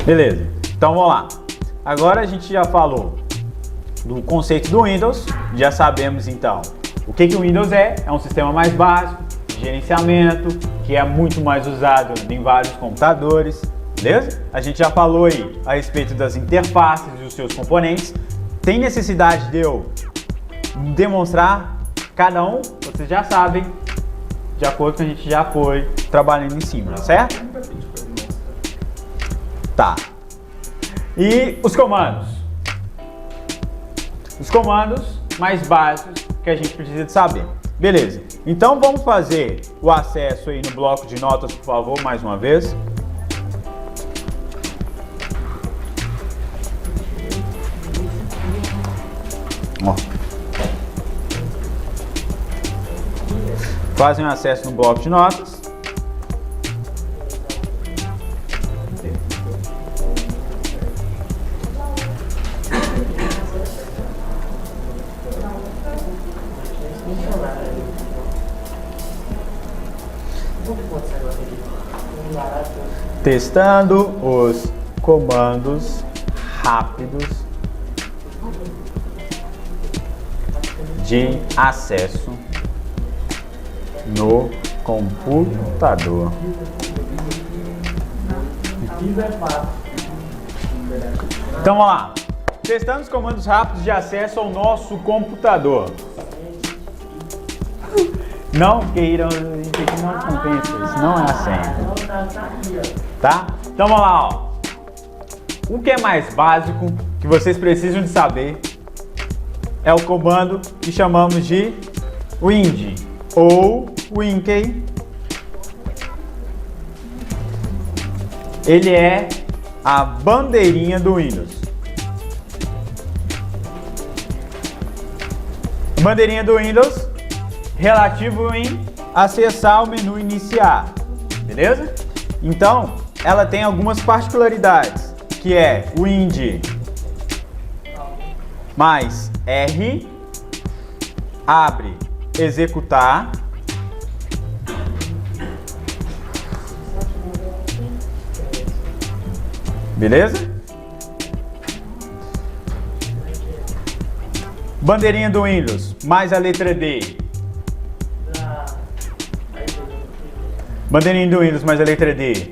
Beleza, então vamos lá. Agora a gente já falou do conceito do Windows, já sabemos então o que o Windows é. É um sistema mais básico de gerenciamento, que é muito mais usado em vários computadores, beleza? A gente já falou aí a respeito das interfaces e os seus componentes. Tem necessidade de eu demonstrar cada um? Vocês já sabem, de acordo com a gente já foi trabalhando em cima, certo? Tá. E os comandos? Os comandos mais básicos que a gente precisa de saber. Beleza. Então vamos fazer o acesso aí no bloco de notas, por favor, mais uma vez. Ó. Fazem o acesso no bloco de notas. Testando os comandos rápidos de acesso no computador. Então vamos lá. Testando os comandos rápidos de acesso ao nosso computador. Não queiram, não compensa, isso não é a senha. Tá? Então vamos lá, ó. O que é mais básico que vocês precisam de saber é o comando que chamamos de wind ou winkey. Ele é a bandeirinha do Windows. Bandeirinha do Windows relativo em acessar o menu iniciar, beleza? Então, ela tem algumas particularidades, que é wind mais R, abre, executar, beleza? Bandeirinha do Windows mais a letra D. Bandeirinha do Windows mais a letra D.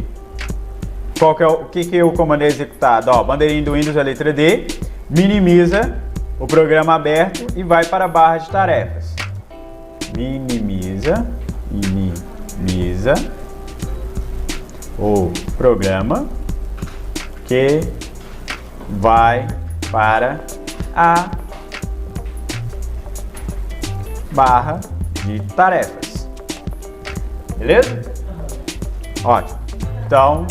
Qual que é o que o comando é executado? Ó, bandeirinha do Windows a letra D, minimiza o programa aberto e vai para a barra de tarefas. Minimiza o programa que vai para a barra de tarefas. Beleza? Ótimo. Então,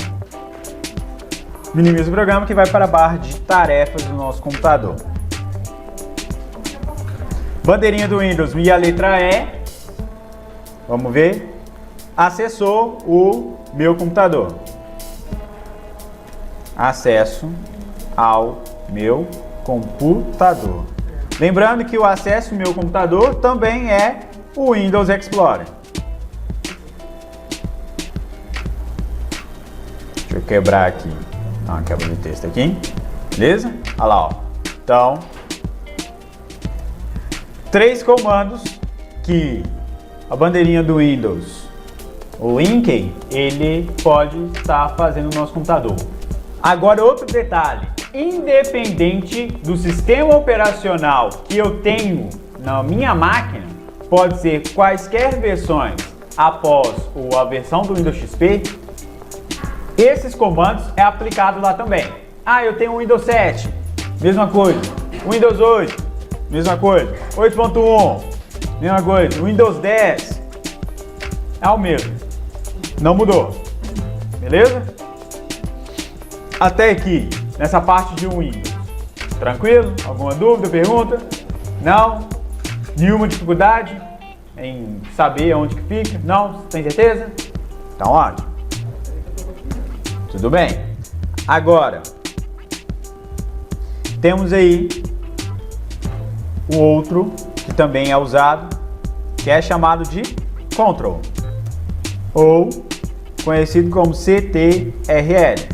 minimiza o programa que vai para a barra de tarefas do nosso computador. Bandeirinha do Windows e a letra E. Vamos ver. Acessou o meu computador. Acesso ao meu computador. Lembrando que o acesso ao meu computador também é o Windows Explorer. Deixa eu quebrar aqui. Uma quebra de texto aqui. Beleza? Olha lá, ó. Então, 3 comandos que a bandeirinha do Windows, o winkey, ele pode estar fazendo no nosso computador. Agora, outro detalhe. Independente do sistema operacional que eu tenho na minha máquina, pode ser quaisquer versões após a versão do Windows XP, esses comandos é aplicado lá também. Ah, eu tenho o Windows 7, mesma coisa. Windows 8, mesma coisa. 8.1, mesma coisa. Windows 10, é o mesmo. Não mudou. Beleza? Até aqui, nessa parte de Windows. Tranquilo? Alguma dúvida, pergunta? Não? Nenhuma dificuldade em saber onde que fica? Não? Tem certeza? Então, ótimo. Tudo bem. Agora, temos aí o outro que também é usado, que é chamado de Control, ou conhecido como CTRL.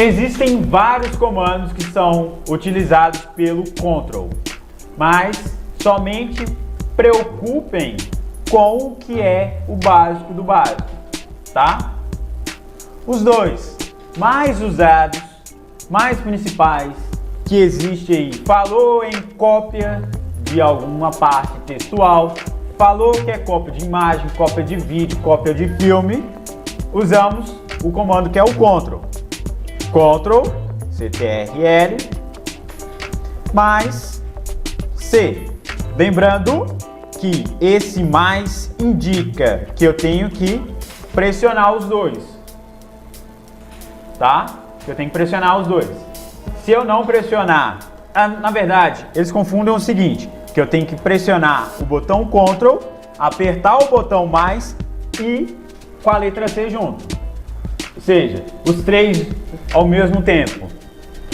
Existem vários comandos que são utilizados pelo Ctrl, mas somente preocupem com o que é o básico do básico, tá? Os dois mais usados, mais principais que existe aí, falou em cópia de alguma parte textual, falou que é cópia de imagem, cópia de vídeo, cópia de filme, usamos o comando que é o Ctrl. Ctrl, CTRL, mais C. Lembrando que esse mais indica que eu tenho que pressionar os dois, tá? Eu tenho que pressionar os dois. Se eu não pressionar, na verdade, eles confundem o seguinte, que eu tenho que pressionar o botão Ctrl, apertar o botão mais e com a letra C junto. Ou seja, os três ao mesmo tempo,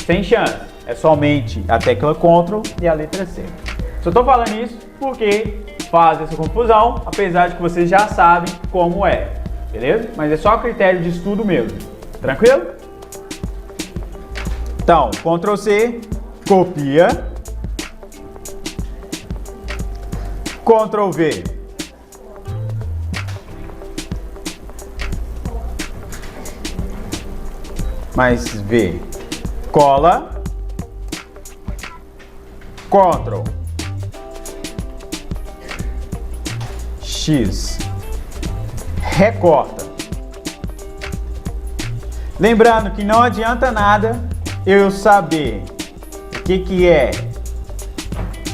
sem chance. É somente a tecla Ctrl e a letra C. Só estou falando isso porque faz essa confusão, apesar de que vocês já sabem como é, beleza? Mas é só critério de estudo mesmo, tranquilo? Então, Ctrl C, copia, Ctrl V, mais V, cola, Ctrl X, recorta. Lembrando que não adianta nada eu saber o que é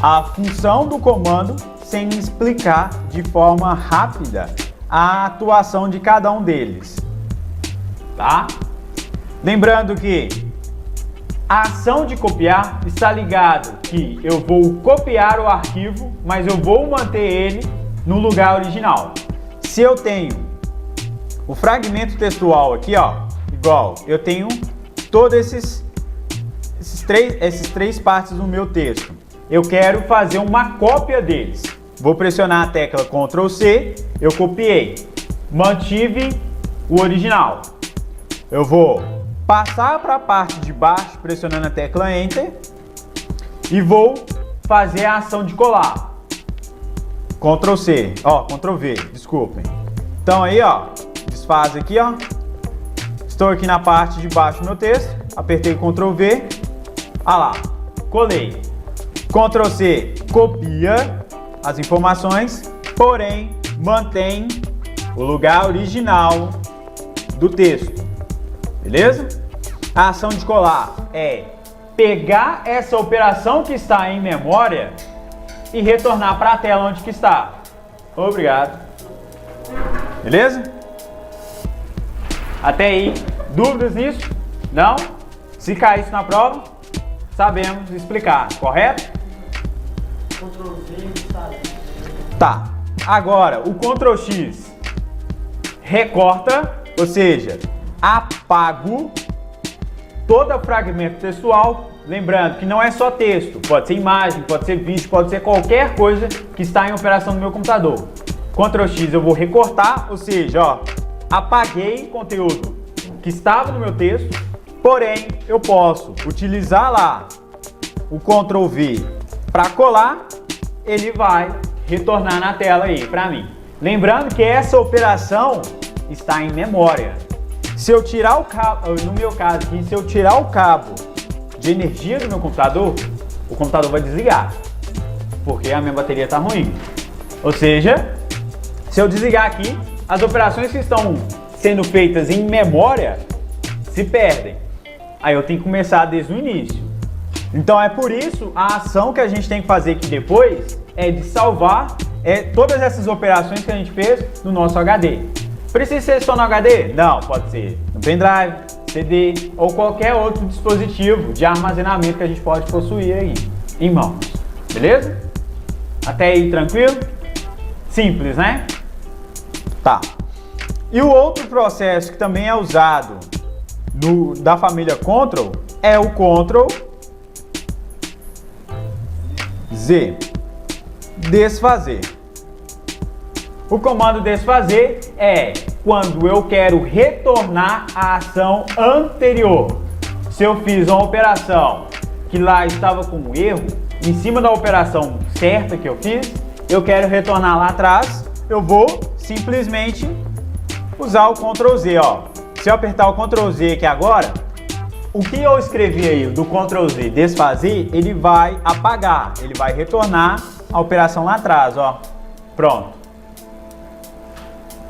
a função do comando sem explicar de forma rápida a atuação de cada um deles, tá? Lembrando que a ação de copiar está ligado que eu vou copiar o arquivo, mas eu vou manter ele no lugar original. Se eu tenho o fragmento textual aqui, ó, igual, eu tenho todos esses três partes do meu texto. Eu quero fazer uma cópia deles. Vou pressionar a tecla Ctrl C, eu copiei, mantive o original. Eu vou passar para a parte de baixo pressionando a tecla Enter e vou fazer a ação de colar. Ctrl C, ó, Ctrl V, desculpem. Então aí, ó, desfaz aqui, ó. Estou aqui na parte de baixo do meu texto, apertei Ctrl V, ah lá, colei. Ctrl C, copia as informações, porém mantém o lugar original do texto, beleza? A ação de colar é pegar essa operação que está em memória e retornar para a tela onde que está. Obrigado. Beleza? Até aí, dúvidas nisso? Não? Se cair isso na prova, sabemos explicar, correto? Tá. Agora, o Ctrl X recorta, ou seja, apago todo fragmento textual. Lembrando que não é só texto, pode ser imagem, pode ser vídeo, pode ser qualquer coisa que está em operação no meu computador. Ctrl X eu vou recortar, ou seja, ó, apaguei conteúdo que estava no meu texto, porém eu posso utilizar lá o Ctrl V para colar, ele vai retornar na tela aí para mim. Lembrando que essa operação está em memória. Se eu tirar o cabo, no meu caso aqui, se eu tirar o cabo de energia do meu computador, o computador vai desligar, porque a minha bateria está ruim. Ou seja, se eu desligar aqui, as operações que estão sendo feitas em memória se perdem. Aí eu tenho que começar desde o início. Então é por isso a ação que a gente tem que fazer aqui depois é de salvar todas essas operações que a gente fez no nosso HD. Precisa ser só no HD? Não, pode ser no pendrive, CD ou qualquer outro dispositivo de armazenamento que a gente pode possuir aí em mãos. Beleza? Até aí tranquilo? Simples, né? Tá. E o outro processo que também é usado da família Ctrl é o Ctrl Z, desfazer. O comando desfazer é quando eu quero retornar à ação anterior. se eu fiz uma operação que lá estava com um erro, em cima da operação certa que eu fiz, eu quero retornar lá atrás, eu vou simplesmente usar o Ctrl Z, ó. Se eu apertar o Ctrl Z aqui agora, o que eu escrevi aí do Ctrl Z desfazer, ele vai apagar, ele vai retornar a operação lá atrás, ó. Pronto.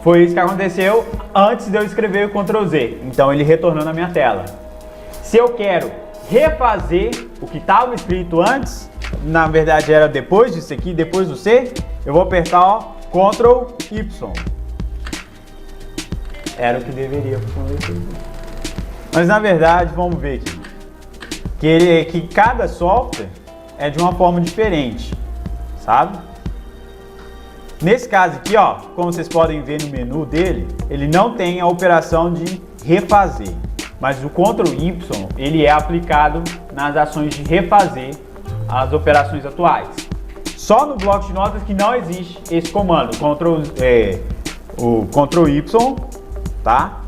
Foi isso que aconteceu antes de eu escrever o Ctrl Z. Então ele retornou na minha tela. Se eu quero refazer o que estava escrito antes, na verdade era depois disso aqui, depois do C, eu vou apertar, ó, Ctrl Y. Era o que deveria acontecer. Mas na verdade, vamos ver aqui, que cada software é de uma forma diferente, sabe? Nesse caso aqui, ó, como vocês podem ver no menu dele, ele não tem a operação de refazer, mas o Ctrl Y, ele é aplicado nas ações de refazer as operações atuais. Só no bloco de notas que não existe esse comando, o Ctrl Y, tá?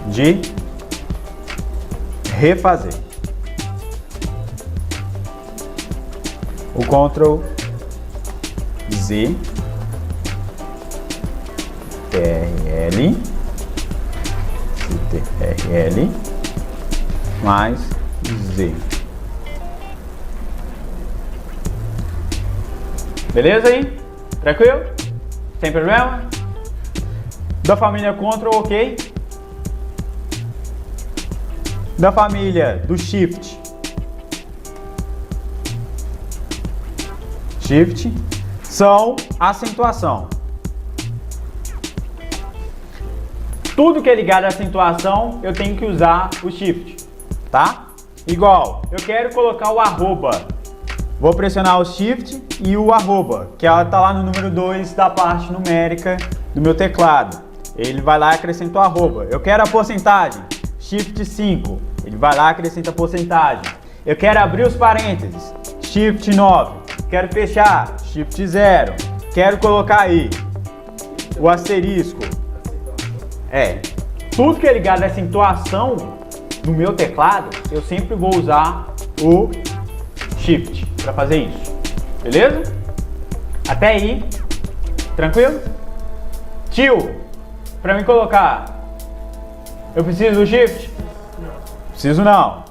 De refazer. O Ctrl Z, TRL, CTRL, mais Z. Beleza aí? Tranquilo? Sem problema? Da família Ctrl, ok? Da família do Shift. Shift são acentuação. Tudo que é ligado à acentuação, eu tenho que usar o Shift, tá? Igual, eu quero colocar o arroba. Vou pressionar o Shift e o arroba, que ela tá lá no número 2 da parte numérica do meu teclado. Ele vai lá e acrescenta o arroba. Eu quero a porcentagem, Shift 5. Ele vai lá e acrescenta a porcentagem. Eu quero abrir os parênteses, Shift 9. Quero fechar, Shift 0. Quero colocar aí o asterisco. Tudo que é ligado à acentuação no meu teclado, eu sempre vou usar o Shift para fazer isso. Beleza? Até aí, tranquilo? Tio, para mim colocar, eu preciso do Shift? Preciso não.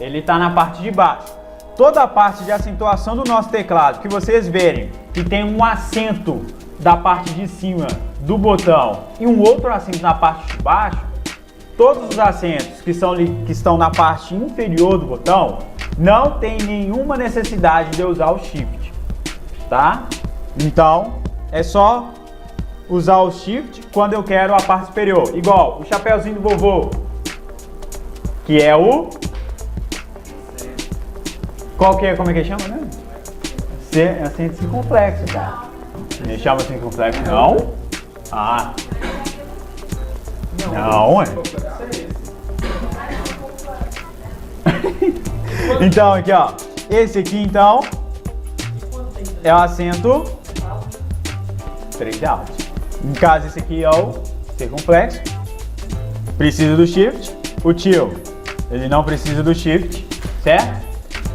Ele está na parte de baixo. Toda a parte de acentuação do nosso teclado, que vocês verem que tem um acento da parte de cima do botão e um outro acento na parte de baixo, todos os acentos que estão na parte inferior do botão, não tem nenhuma necessidade de eu usar o Shift, tá? Então, é só usar o Shift quando eu quero a parte superior. Igual o chapéuzinho do vovô, que é o... Qual que é, como é que chama, né? Acento circunflexo, cara. Ele chama circunflexo, não? Ah. Não, é? Então, aqui, ó. Esse aqui, então, é o acento tradeout. No caso, esse aqui é o circunflexo. Precisa do Shift. O tio, ele não precisa do Shift, certo?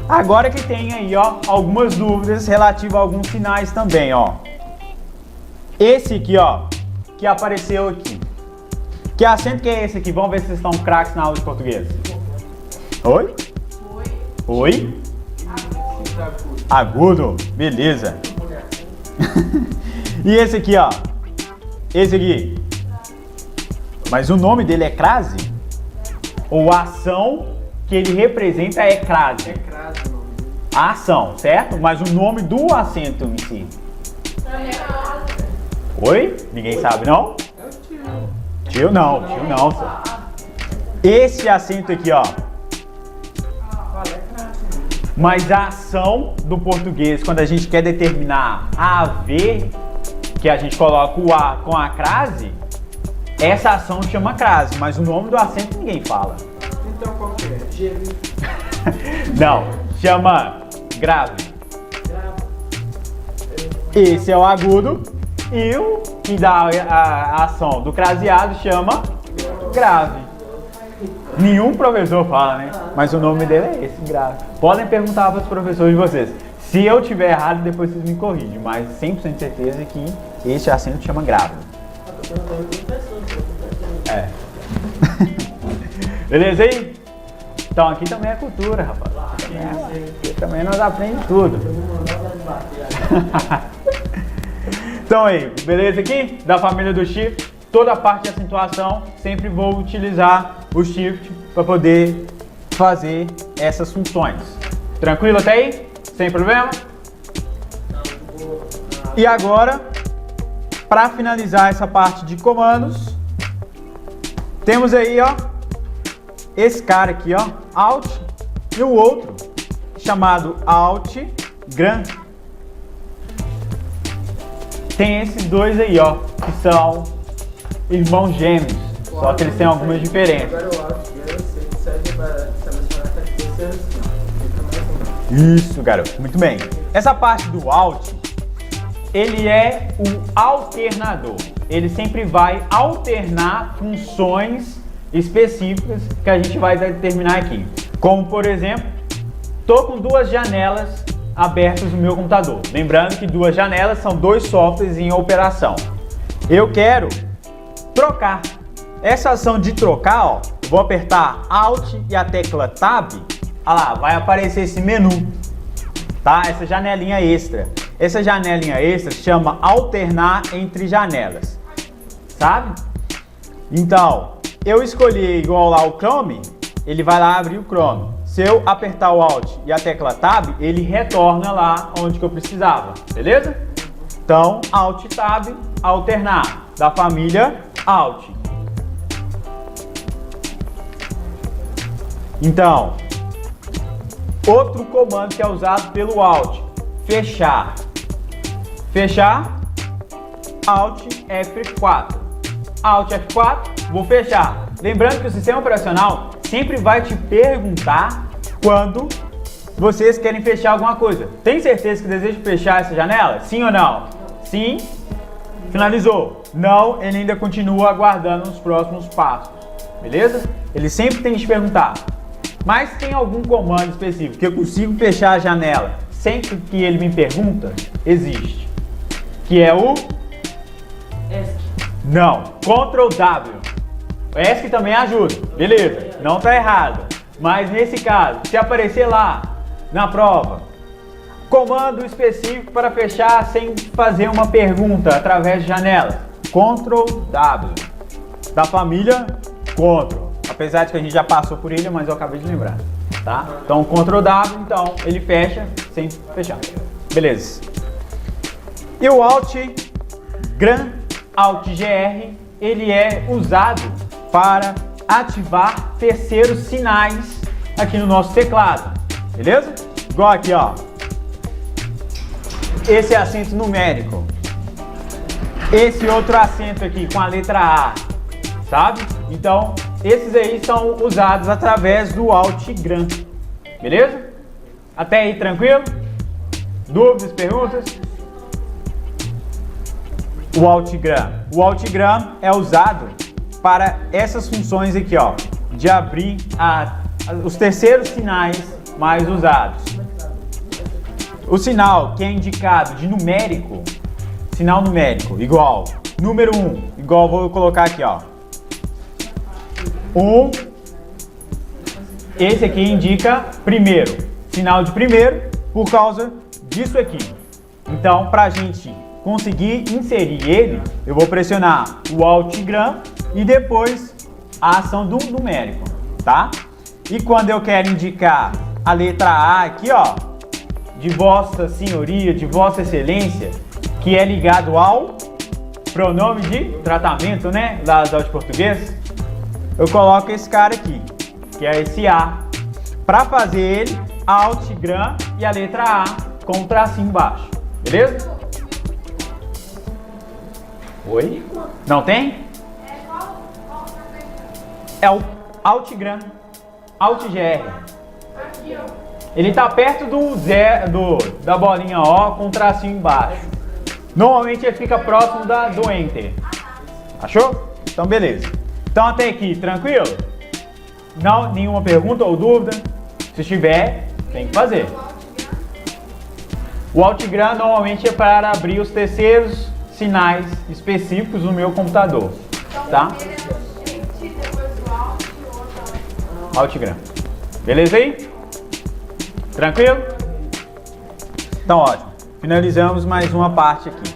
Agora que tem aí, ó, algumas dúvidas relativas a alguns sinais também, ó. Esse aqui, ó, que apareceu aqui. Que acento que é esse aqui? Vamos ver se vocês estão craques na aula de português. Oi? Oi? Agudo. Beleza. E esse aqui, ó. Esse aqui. Mas o nome dele é crase? Ou a ação que ele representa é crase? É crase o nome dele. A ação, certo? Mas o nome do acento em si. Oi? Ninguém sabe, não? É o tio. Tio não, senhor. Esse acento aqui, ó. Mas a ação do português, quando a gente quer determinar A, V, que a gente coloca o A com a crase, essa ação chama crase, mas o nome do acento ninguém fala. Então qual que é? G. Não, chama grave. Grave. Esse é o agudo e o que dá a ação do craseado chama grave. Nenhum professor fala, né? Mas o nome dele é esse, grave. Podem perguntar para os professores de vocês. Se eu tiver errado, depois vocês me corrigem. Mas 100% de certeza que este acento chama grave. É. Beleza aí? Então aqui também é cultura, rapaz. Aqui também nós aprendemos tudo. Então aí, beleza aqui? Da família do shift, toda a parte de acentuação, sempre vou utilizar o shift para poder fazer essas funções. Tranquilo até aí? Sem problema? E agora, para finalizar essa parte de comandos, temos aí, ó, esse cara aqui, ó, Alt, e o outro chamado Alt Gran. Tem esses dois aí, ó, que são irmãos gêmeos, só que eles têm algumas diferenças. Agora o Alt Gran serve para selecionar características assim, Isso, garoto, muito bem. Essa parte do Alt, ele é um alternador. Ele sempre vai alternar funções específicas que a gente vai determinar aqui. Como, por exemplo, estou com duas janelas abertas no meu computador. Lembrando que duas janelas são dois softwares em operação. Eu quero trocar. Essa ação de trocar, ó, eu vou apertar Alt e a tecla Tab. Olha lá, vai aparecer esse menu, tá? Essa janelinha extra. Essa janelinha extra chama alternar entre janelas, sabe? Então, eu escolhi igual lá o Chrome, ele vai lá abrir o Chrome. Se eu apertar o Alt e a tecla Tab, ele retorna lá onde que eu precisava, beleza? Então, Alt Tab, alternar, da família Alt. Então, outro comando que é usado pelo Alt, fechar. Fechar, Alt F4. Alt F4, vou fechar. Lembrando que o sistema operacional sempre vai te perguntar quando vocês querem fechar alguma coisa. Tem certeza que deseja fechar essa janela? Sim ou não? Sim, finalizou. Não, ele ainda continua aguardando os próximos passos. Beleza? Ele sempre tem que te perguntar. Mas tem algum comando específico que eu consigo fechar a janela sempre que ele me pergunta? Existe. Que é o... ESC. Não, Ctrl W. O ESC também ajuda, beleza, não tá errado. Mas nesse caso, se aparecer lá na prova, comando específico para fechar sem fazer uma pergunta através de janela, Ctrl W. Da família Ctrl. Apesar de que a gente já passou por ele, mas eu acabei de lembrar, tá? Então Ctrl W, então ele fecha sem fechar. Beleza. E o Alt Gran, Alt GR, ele é usado para ativar terceiros sinais aqui no nosso teclado, beleza? Igual aqui, ó. Esse é acento numérico. Esse outro acento aqui com a letra A, sabe? Então, esses aí são usados através do Alt Gran, beleza? Até aí, tranquilo? Dúvidas, perguntas? O Alt Gran. O Alt Gran é usado para essas funções aqui, ó, de abrir os terceiros sinais mais usados. O sinal que é indicado de numérico, sinal numérico, igual, número 1, igual vou colocar aqui, ó. 1, esse aqui indica primeiro, sinal de primeiro, por causa disso aqui. Então, para a gente conseguir inserir ele, eu vou pressionar o Alt Gran e depois a ação do numérico, tá? E quando eu quero indicar a letra A aqui, ó, de Vossa Senhoria, de Vossa Excelência, que é ligado ao pronome de tratamento, né, lá da aula de português, eu coloco esse cara aqui, que é esse A. Para fazer ele, Alt Gran e a letra A com um tracinho embaixo, beleza? Oi? Não tem? É o Alt Gran, Alt GR. Ele tá perto da bolinha O com um tracinho embaixo. Normalmente ele fica próximo do Enter. Achou? Então beleza. Então até aqui, tranquilo? Não, nenhuma pergunta ou dúvida? Se tiver, tem que fazer. O Altigram normalmente é para abrir os terceiros sinais específicos no meu computador, tá? Altigram. Beleza aí? Tranquilo? Então ótimo. Finalizamos mais uma parte aqui.